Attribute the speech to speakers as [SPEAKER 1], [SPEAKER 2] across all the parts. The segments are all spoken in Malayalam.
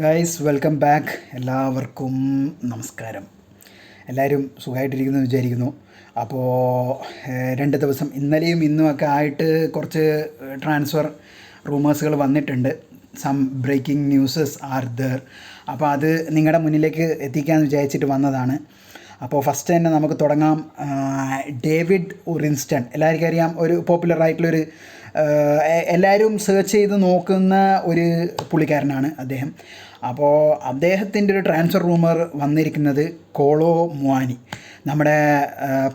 [SPEAKER 1] Guys welcome back. എല്ലാവർക്കും നമസ്കാരം. എല്ലാവരും സുഖമായിട്ടിരിക്കുന്നു വിചാരിക്കുന്നു. അപ്പോൾ 2 ദിവസം ഇന്നലെയും ഇന്നുമൊക്കെ ആയിട്ട് കുറച്ച് ട്രാൻസ്ഫർ റൂമേഴ്സുകൾ വന്നിട്ടുണ്ട്. Some breaking newses are there. അപ്പോൾ അത് നിങ്ങളുടെ മുന്നിലേക്ക് എത്തിക്കാമെന്ന് വിചാരിച്ചിട്ട് വന്നതാണ്. അപ്പോൾ ഫസ്റ്റ് തന്നെ നമുക്ക് തുടങ്ങാം. ഡേവിഡ് ഒറിൻസ്റ്റൺ എല്ലാവർക്കും അറിയാം, ഒരു പോപ്പുലറായിട്ടുള്ളൊരു എല്ലാവരും സെർച്ച് ചെയ്ത് നോക്കുന്ന ഒരു പുള്ളിക്കാരനാണ് അദ്ദേഹം. അപ്പോൾ അദ്ദേഹത്തിൻ്റെ ഒരു ട്രാൻസ്ഫർ റൂമർ വന്നിരിക്കുന്നത് കോളോ മുവാനി, നമ്മുടെ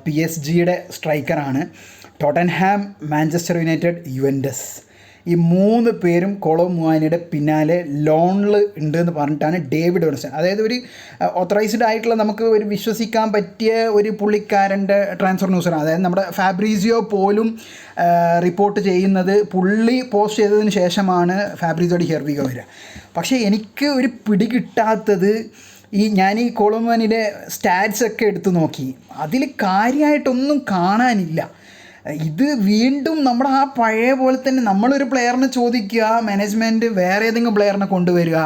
[SPEAKER 1] PSG സ്ട്രൈക്കറാണ്. ടോട്ടൻഹാം, മാഞ്ചസ്റ്റർ യുണൈറ്റഡ്, യുവൻറ്റസ്, ഈ 3 പേരും കോളോ മുവാനിയുടെ പിന്നാലെ ലോണിൽ ഉണ്ട് എന്ന് പറഞ്ഞിട്ടാണ് ഡേവിഡ് ഒറിൻസ്റ്റൺ, അതായത് ഒരു ഓത്തറൈസ്ഡ് ആയിട്ടുള്ള നമുക്ക് ഒരു വിശ്വസിക്കാൻ പറ്റിയ ഒരു പുള്ളിക്കാരൻ്റെ ട്രാൻസ്ഫർ ന്യൂസാണ്. അതായത് നമ്മുടെ ഫാബ്രീസിയോ പോലും റിപ്പോർട്ട് ചെയ്യുന്നത് പുള്ളി പോസ്റ്റ് ചെയ്തതിന് ശേഷമാണ് ഫാബ്രീസിയോയുടെ ഹിയർവിഗോ വരിക. പക്ഷേ എനിക്ക് ഒരു പിടി കിട്ടാത്തത്, ഞാൻ ഈ കോളോ മുവാനിയുടെ സ്റ്റാറ്റ്സ് ഒക്കെ എടുത്തു നോക്കി, അതിൽ കാര്യമായിട്ടൊന്നും കാണാനില്ല. ഇത് വീണ്ടും നമ്മുടെ ആ പഴയ പോലെ തന്നെ നമ്മളൊരു പ്ലെയറിനെ ചോദിക്കുക, മാനേജ്മെൻറ്റ് വേറെ ഏതെങ്കിലും പ്ലെയറിനെ കൊണ്ടുവരിക.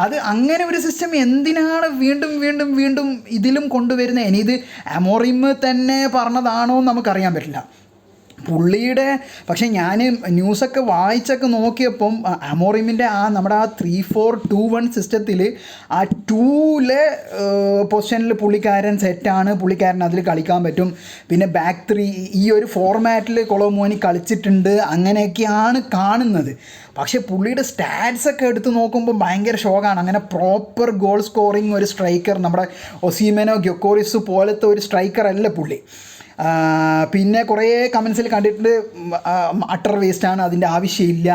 [SPEAKER 1] അത് അങ്ങനെ ഒരു സിസ്റ്റം എന്തിനാണ് വീണ്ടും വീണ്ടും വീണ്ടും ഇതിലും കൊണ്ടുവരുന്നത്? ഇനി ഇത് അമോറിം തന്നെ പറഞ്ഞതാണോ എന്ന് നമുക്കറിയാൻ പറ്റില്ല പുള്ളിയുടെ. പക്ഷേ ഞാൻ ന്യൂസൊക്കെ വായിച്ചൊക്കെ നോക്കിയപ്പം അമോറിമിൻ്റെ നമ്മുടെ ആ 3-4-2-1 സിസ്റ്റത്തിൽ ആ 2 പൊസിഷനിൽ പുള്ളിക്കാരൻ സെറ്റാണ്, പുള്ളിക്കാരൻ അതിൽ കളിക്കാൻ പറ്റും. പിന്നെ ബാക്ക് 3 ഈ ഒരു ഫോർമാറ്റിൽ കോളോ മുവാനി കളിച്ചിട്ടുണ്ട്, അങ്ങനെയൊക്കെയാണ് കാണുന്നത്. പക്ഷേ പുള്ളിയുടെ സ്റ്റാറ്റ്സൊക്കെ എടുത്ത് നോക്കുമ്പോൾ ഭയങ്കര ഷോക്കാണ്. അങ്ങനെ പ്രോപ്പർ ഗോൾ സ്കോറിങ് ഒരു സ്ട്രൈക്കർ, നമ്മുടെ ഒസീമനോ ഗ്യൊക്കോറിസ് പോലത്തെ ഒരു സ്ട്രൈക്കർ അല്ല പുള്ളി. പിന്നെ കുറേ കമൻസിൽ കണ്ടിട്ട് അട്ടർ വേസ്റ്റാണ്, അതിൻ്റെ ആവശ്യമില്ല,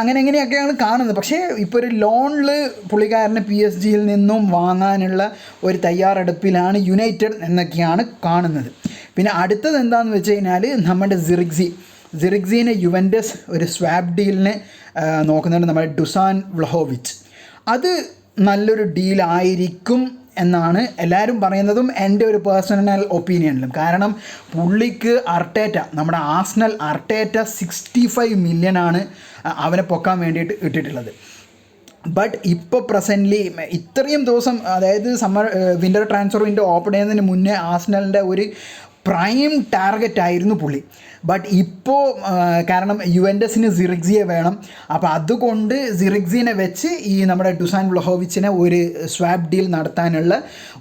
[SPEAKER 1] എങ്ങനെയൊക്കെയാണ് കാണുന്നത്. പക്ഷേ ഇപ്പോൾ ഒരു ലോണിൽ പുള്ളിക്കാരനെ PSG നിന്നും വാങ്ങാനുള്ള ഒരു തയ്യാറെടുപ്പിലാണ് യുണൈറ്റഡ് എന്നൊക്കെയാണ് കാണുന്നത്. പിന്നെ അടുത്തത് എന്താണെന്ന് വെച്ച് കഴിഞ്ഞാൽ നമ്മുടെ സിറിക്സിനെ യുവൻറ്റസ് ഒരു സ്വാപ്പ് ഡീലിനെ നോക്കുന്നുണ്ട്, നമ്മുടെ ഡുസാൻ വ്ളഹോവിച്ച്. അത് നല്ലൊരു ഡീലായിരിക്കും എന്നാണ് എല്ലാവരും പറയുന്നതും എൻ്റെ ഒരു പേഴ്സണൽ ഒപ്പീനിയനിലും. കാരണം പുള്ളിക്ക് നമ്മുടെ ആർസണൽ അർട്ടേറ്റ 65 മില്യനാണ് അവനെ പൊക്കാൻ വേണ്ടിയിട്ട് ഇട്ടിട്ടുള്ളത്. ബട്ട് ഇപ്പോൾ പ്രസൻ്റ്ലി ഇത്രയും ദിവസം, അതായത് വിൻ്റർ ട്രാൻസ്ഫർ വിൻഡോ ഓപ്പൺ ചെയ്യുന്നതിന് മുന്നേ ആർസണലിൻ്റെ ഒരു പ്രൈം ടാർഗറ്റ് ആയിരുന്നു പുള്ളി. ബട്ട് ഇപ്പോൾ കാരണം യുവൻറ്റസിന് സിറിക്സിയെ വേണം, അപ്പോൾ അതുകൊണ്ട് സിറിക്സിനെ വെച്ച് ഈ നമ്മുടെ ഡുസാൻ വ്ളഹോവിച്ചിനെ ഒരു സ്വാപ്പ് ഡീൽ നടത്താനുള്ള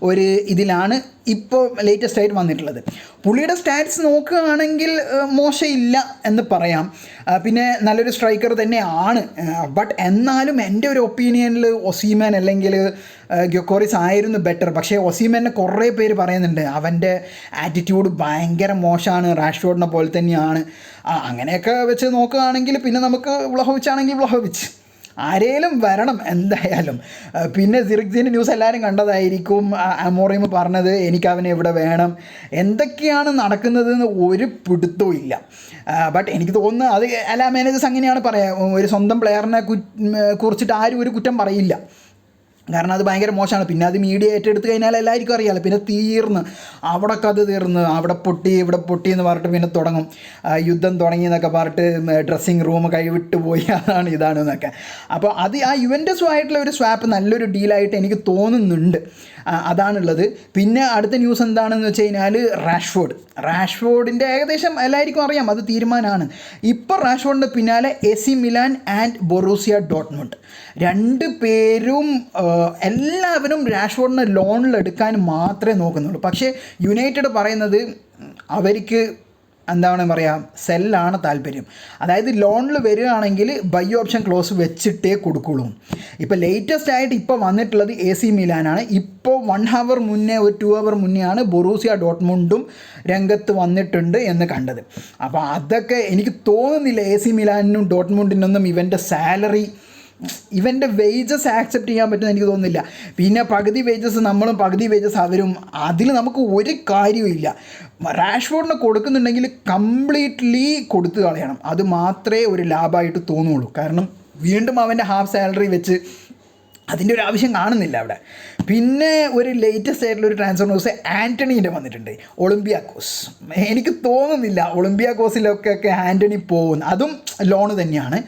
[SPEAKER 1] ഒരു ഇതിലാണ് ഇപ്പോൾ ലേറ്റസ്റ്റ് ആയിട്ട് വന്നിട്ടുള്ളത്. പുള്ളിയുടെ സ്റ്റാറ്റ്സ് നോക്കുകയാണെങ്കിൽ മോശമില്ല എന്ന് പറയാം. പിന്നെ നല്ലൊരു സ്ട്രൈക്കർ തന്നെയാണ്. ബട്ട് എന്നാലും എൻ്റെ ഒരു ഒപ്പീനിയനിൽ ഒസീമൻ അല്ലെങ്കിൽ ഗ്യൊക്കോറിസ് ആയിരുന്നു ബെറ്റർ. പക്ഷേ ഒസീമനെ കുറേ പേര് പറയുന്നുണ്ട് അവൻ്റെ ആറ്റിറ്റ്യൂഡ് ഭയങ്കര മോശമാണ്, റാഷ്ഫോർഡിനെ പോലെ തന്നെയാണ്. അങ്ങനെയൊക്കെ വെച്ച് നോക്കുകയാണെങ്കിൽ പിന്നെ നമുക്ക് വ്ളഹോവിച്ച് ആരേലും വരണം എന്തായാലും. പിന്നെ സിറിക്സിൻ്റെ ന്യൂസ് എല്ലാവരും കണ്ടതായിരിക്കും. അമോറിം പറഞ്ഞത് എനിക്ക് അവനെ ഇവിടെ വേണം, എന്തൊക്കെയാണ് നടക്കുന്നതെന്ന് ഒരു പിടുത്തവും ഇല്ല. ബട്ട് എനിക്ക് തോന്നുന്നത് അത് എല്ലാ മാനേജേഴ്സ് അങ്ങനെയാണ് പറയുക, ഒരു സ്വന്തം പ്ലെയറിനെ കുറിച്ചിട്ട് ആരും ഒരു കുറ്റം പറയില്ല. കാരണം അത് ഭയങ്കര മോശമാണ്. പിന്നെ അത് മീഡിയ ഏറ്റെടുത്ത് കഴിഞ്ഞാൽ എല്ലാവർക്കും അറിയാമല്ലോ, പിന്നെ അവിടെ കഥ തീർന്ന് അവിടെ പൊട്ടി ഇവിടെ പൊട്ടി എന്ന് പറഞ്ഞിട്ട് പിന്നെ തുടങ്ങും, യുദ്ധം തുടങ്ങി എന്നൊക്കെ പറഞ്ഞിട്ട് ഡ്രസ്സിങ് റൂം കൈവിട്ട് പോയി, അതാണ് ഇതാണ് എന്നൊക്കെ. അപ്പോൾ അത് ആ യുവൻറ്റസുമായിട്ടുള്ള ഒരു സ്വാപ്പ് നല്ലൊരു ഡീലായിട്ട് എനിക്ക് തോന്നുന്നുണ്ട്, അതാണുള്ളത്. പിന്നെ അടുത്ത ന്യൂസ് എന്താണെന്ന് വെച്ച് കഴിഞ്ഞാൽ റാഷ്ഫോർഡിൻ്റെ ഏകദേശം എല്ലാവർക്കും അറിയാം, അത് തീരുമാനമാണ്. ഇപ്പോൾ റാഷ്ഫോർഡിൻ്റെ പിന്നാലെ AC Milan and Borussia Dortmund, 2 പേരും എല്ലാവരും റാഷ്ഫോർഡിനെ ലോണിലെടുക്കാൻ മാത്രമേ നോക്കുന്നുള്ളൂ. പക്ഷേ യുണൈറ്റഡ് പറയുന്നത് അവർക്ക് എന്താണ് പറയുക, സെല്ലാണ് താല്പര്യം. അതായത് ലോണിൽ വരികയാണെങ്കിൽ ബൈ ഓപ്ഷൻ ക്ലോസ് വെച്ചിട്ടേ കൊടുക്കുള്ളൂ. ഇപ്പോൾ ലേറ്റസ്റ്റ് ആയിട്ട് ഇപ്പോൾ വന്നിട്ടുള്ളത് AC മിലാനാണ്. ഇപ്പോൾ 1 അവർ മുന്നേ, ഒരു 2 അവർ മുന്നെയാണ് ബൊറൂസിയ ഡോട്ട്മുണ്ടും രംഗത്ത് വന്നിട്ടുണ്ട് എന്ന് കണ്ടത്. അപ്പോൾ അതൊക്കെ എനിക്ക് തോന്നുന്നില്ല AC മിലാനിനും ഡോട്ട്മുണ്ടിനൊന്നും ഇവൻ്റെ വേജസ് ആക്സെപ്റ്റ് ചെയ്യാൻ പറ്റുമെന്ന് എനിക്ക് തോന്നുന്നില്ല. പിന്നെ പകുതി വേജസ് നമ്മളും പകുതി വേജസ് അവരും, അതിൽ നമുക്ക് ഒരു കാര്യമില്ല. റാഷ്ഫോർഡിന് കൊടുക്കുന്നുണ്ടെങ്കിൽ കംപ്ലീറ്റ്ലി കൊടുത്തു കളയണം, അത് മാത്രമേ ഒരു ലാഭമായിട്ട് തോന്നുള്ളൂ. കാരണം വീണ്ടും അവൻ്റെ ഹാഫ് സാലറി വെച്ച് അതിൻ്റെ ഒരു ആവശ്യം കാണുന്നില്ല അവിടെ. പിന്നെ ഒരു ലേറ്റസ്റ്റ് ആയിട്ടുള്ള ഒരു ട്രാൻസ്ഫർ ന്യൂസ് ആൻ്റണീൻ്റെ വന്നിട്ടുണ്ട്, ഒളിമ്പിയാക്കോസ്. എനിക്ക് തോന്നുന്നില്ല ഒളിമ്പിയാക്കോസിലൊക്കെ ആൻ്റണി പോകും, അതും ലോണ് തന്നെയാണ്.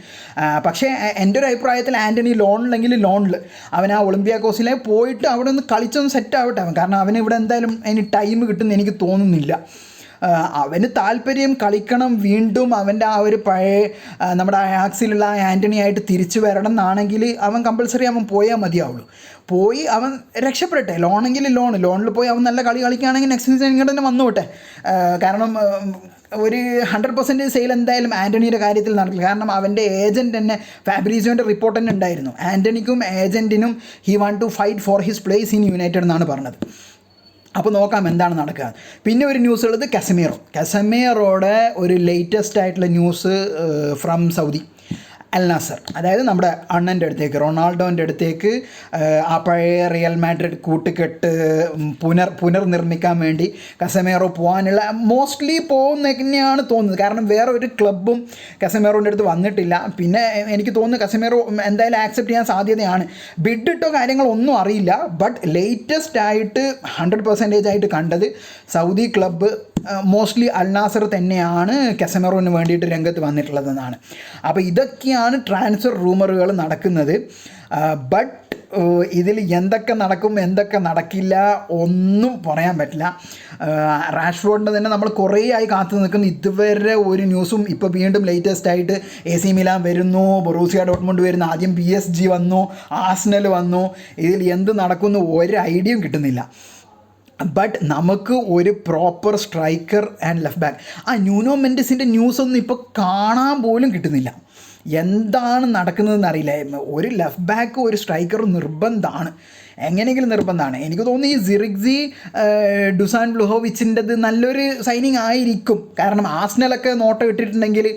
[SPEAKER 1] പക്ഷേ എൻ്റെ ഒരു അഭിപ്രായത്തിൽ ആൻ്റണി ലോണില്ലെങ്കിൽ ലോണിൽ അവൻ ആ ഒളിമ്പിയാക്കോസിലെ പോയിട്ട് അവിടെ ഒന്ന് കളിച്ചൊന്ന് സെറ്റ് ആവട്ടെ അവൻ. കാരണം അവന് ഇവിടെ എന്തായാലും അതിന് ടൈം കിട്ടുമെന്ന് എനിക്ക് തോന്നുന്നില്ല. അവന് താല്പര്യം കളിക്കണം, വീണ്ടും അവൻ്റെ ആ ഒരു പഴയ നമ്മുടെ അയാക്സിലുള്ള ആൻ്റണി ആയിട്ട് തിരിച്ചു വരണം എന്നാണെങ്കിൽ അവൻ കമ്പൾസറി അവൻ പോയാൽ മതിയാവുള്ളൂ. പോയി അവൻ രക്ഷപ്പെടട്ടെ. ലോണെങ്കിൽ ലോണിൽ പോയി അവൻ നല്ല കളി കളിക്കുകയാണെങ്കിൽ നെക്സ്റ്റ് സീസൺ ഇങ്ങോട്ട് തന്നെ വന്നോട്ടെ. കാരണം ഒരു 100% സെയിൽ എന്തായാലും ആൻ്റണിയുടെ കാര്യത്തിൽ നടക്കില്ല. കാരണം അവൻ്റെ ഏജൻറ്റ് തന്നെ ഫാബ്രീസിയോൻ്റെ റിപ്പോർട്ട് തന്നെ ഉണ്ടായിരുന്നു, ആൻ്റണിക്കും ഏജൻറ്റിനും he want to fight for his place in United എന്നാണ് പറഞ്ഞത്. അപ്പോൾ നോക്കാം എന്താണ് നടക്കുക. പിന്നെ ഒരു ന്യൂസ് ഉള്ളത് കസമേറോയുടെ ഒരു ലേറ്റസ്റ്റ് ആയിട്ടുള്ള ന്യൂസ് ഫ്രം സൗദി അൽ നാസർ. അതായത് നമ്മുടെ അണ്ണൻ്റെ അടുത്തേക്ക്, റൊണാൾഡോൻ്റെ അടുത്തേക്ക് ആ പഴയ റിയൽ മാഡ്രിഡ് കൂട്ടുകെട്ട് പുനർനിർമ്മിക്കാൻ വേണ്ടി കസമേറോ പോകാനുള്ള മോസ്റ്റ്ലി പോകുന്ന തന്നെയാണ് തോന്നുന്നത്. കാരണം വേറെ ഒരു ക്ലബ്ബും കസമേറോൻ്റെ അടുത്ത് വന്നിട്ടില്ല. പിന്നെ എനിക്ക് തോന്നുന്നു കസമേറോ എന്തായാലും ആക്സെപ്റ്റ് ചെയ്യാൻ സാധ്യതയാണ്. ബിഡ് ഇട്ടോ കാര്യങ്ങളൊന്നും അറിയില്ല. ബട്ട് ലേറ്റസ്റ്റ് ആയിട്ട് 100% ആയിട്ട് കണ്ടത് സൗദി ക്ലബ്ബ് മോസ്റ്റ്ലി അൽ നാസർ തന്നെയാണ് കസമേറോന് വേണ്ടിയിട്ട് രംഗത്ത് വന്നിട്ടുള്ളതെന്നാണ്. അപ്പോൾ ഇതൊക്കെയാണ് ട്രാൻസ്ഫർ റൂമറുകൾ നടക്കുന്നത്. ബട്ട് ഇതിൽ എന്തൊക്കെ നടക്കും എന്തൊക്കെ നടക്കില്ല ഒന്നും പറയാൻ പറ്റില്ല. റാഷ്ഫോർഡിൻ്റെ തന്നെ നമ്മൾ കുറേ ആയി കാത്തു നിൽക്കുന്നു, ഇതുവരെ ഒരു ന്യൂസും. ഇപ്പോൾ വീണ്ടും ലേറ്റസ്റ്റ് ആയിട്ട് AC മിലാൻ വരുന്നു, ബൊറൂസിയ ഡോട്ട്മുണ്ട് വരുന്നു, ആദ്യം PSG വന്നു, ആഴ്സണൽ വന്നു. ഇതിൽ എന്ത് നടക്കുന്നു ഒരു ഐഡിയയും കിട്ടുന്നില്ല. ബട്ട് നമുക്ക് ഒരു proper striker and left back, ആ ന്യൂനോ മെൻഡസിൻ്റെ ന്യൂസൊന്നും ഇപ്പോൾ കാണാൻ പോലും കിട്ടുന്നില്ല. എന്താണ് നടക്കുന്നതെന്ന് അറിയില്ല. ഒരു ലെഫ്റ്റ് ബാക്ക് ഒരു സ്ട്രൈക്കർ നിർബന്ധമാണ്, എങ്ങനെയെങ്കിലും നിർബന്ധമാണ്. എനിക്ക് തോന്നുന്നു ഈ സിറിക്സി ഡുസാൻ വ്ലുഹോവിച്ചിൻ്റെത് നല്ലൊരു സൈനിങ് ആയിരിക്കും. കാരണം ആഴ്സണലൊക്കെ നോട്ടം ഇട്ടിട്ടുണ്ടെങ്കിൽ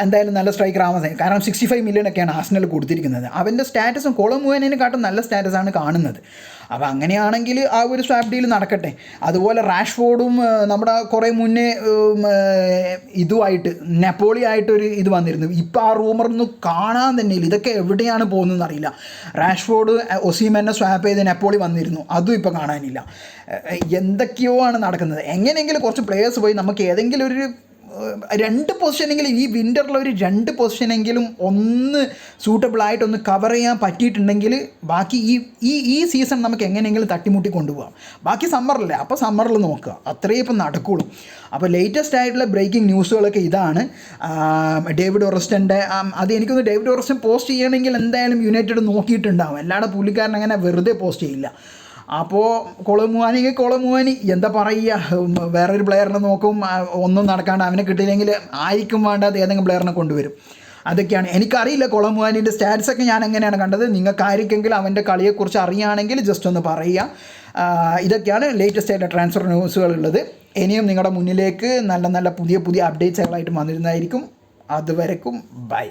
[SPEAKER 1] എന്തായാലും നല്ല സ്ട്രൈക്കർ ആവാൻ സാധിക്കും. കാരണം 65 million ഒക്കെയാണ് ആഴ്സണൽ കൊടുത്തിരിക്കുന്നത്. അവൻ്റെ സ്റ്റാറ്റസും കൊളമുവാനേനെക്കാട്ടും നല്ല സ്റ്റാറ്റസാണ് കാണുന്നത്. അപ്പോൾ അങ്ങനെയാണെങ്കിൽ ആ ഒരു സ്വാപ്പ് ഡീൽ നടക്കട്ടെ. അതുപോലെ റാഷ്ഫോർഡും നമ്മുടെ കുറേ മുന്നേ ഇതുമായിട്ട് നെപ്പോളി ആയിട്ടൊരു ഇത് വന്നിരുന്നു. ഇപ്പോൾ ആ റൂമറൊന്നും കാണാൻ തന്നെയില്ല. ഇതൊക്കെ എവിടെയാണ് പോകുന്നതെന്ന് അറിയില്ല. റാഷ്ഫോർഡ് ഒസീമനെ സ്വാപ്പ് ചെയ്ത് നെപ്പോളി വന്നിരുന്നു, അതും ഇപ്പോൾ കാണാനില്ല. എന്തൊക്കെയോ ആണ് നടക്കുന്നത്. എങ്ങനെയെങ്കിലും കുറച്ച് പ്ലേയേഴ്സ് പോയി നമുക്ക് ഏതെങ്കിലും ഒരു 2 പൊസിഷനെങ്കിലും ഈ വിൻ്ററിൽ ഒരു 2 പൊസിഷനെങ്കിലും ഒന്ന് സൂട്ടബിളായിട്ടൊന്ന് കവർ ചെയ്യാൻ പറ്റിയിട്ടുണ്ടെങ്കിൽ ബാക്കി ഈ സീസൺ നമുക്ക് എങ്ങനെയെങ്കിലും തട്ടിമുട്ടി കൊണ്ടുപോകാം. ബാക്കി സമ്മറില്ലേ, അപ്പോൾ സമ്മറിൽ നോക്കുക, അത്രയേ ഇപ്പം നടക്കുകയുള്ളൂ. അപ്പോൾ ലേറ്റസ്റ്റ് ആയിട്ടുള്ള ബ്രേക്കിംഗ് ന്യൂസുകളൊക്കെ ഇതാണ്. ഡേവിഡ് ഒറസ്റ്റൻ്റെ അത് എനിക്കൊന്ന് ഡേവിഡ് ഒറസ്റ്റൻ പോസ്റ്റ് ചെയ്യണമെങ്കിൽ എന്തായാലും യുണൈറ്റഡ് നോക്കിയിട്ടുണ്ടാകും. അല്ലാതെ പുള്ളിക്കാരൻ അങ്ങനെ വെറുതെ പോസ്റ്റ് ചെയ്യില്ല. അപ്പോൾ കൊളമുവാനി എന്താ പറയുക, വേറൊരു പ്ലെയറിനെ നോക്കും, ഒന്നും നടക്കാണ്ട് അവനെ കിട്ടിയില്ലെങ്കിൽ ആയിരിക്കും വേണ്ടാത്ത ഏതെങ്കിലും പ്ലെയറിനെ കൊണ്ടുവരും. അതൊക്കെയാണ്. എനിക്കറിയില്ല കൊളമുവാനിൻ്റെ സ്റ്റാറ്റ്സൊക്കെ ഞാൻ എങ്ങനെയാണ് കണ്ടത്. നിങ്ങൾക്ക് ആർക്കെങ്കിലും അവൻ്റെ കളിയെക്കുറിച്ച് അറിയുകയാണെങ്കിൽ ജസ്റ്റ് ഒന്ന് പറയുക. ഇതൊക്കെയാണ് ലേറ്റസ്റ്റ് ആയിട്ട് ട്രാൻസ്ഫർ ന്യൂസുകളുള്ളത്. ഇനിയും നിങ്ങളുടെ മുന്നിലേക്ക് നല്ല നല്ല പുതിയ അപ്ഡേറ്റ്സുകളായിട്ട് വന്നിരുന്നതായിരിക്കും. അതുവരെക്കും ബൈ.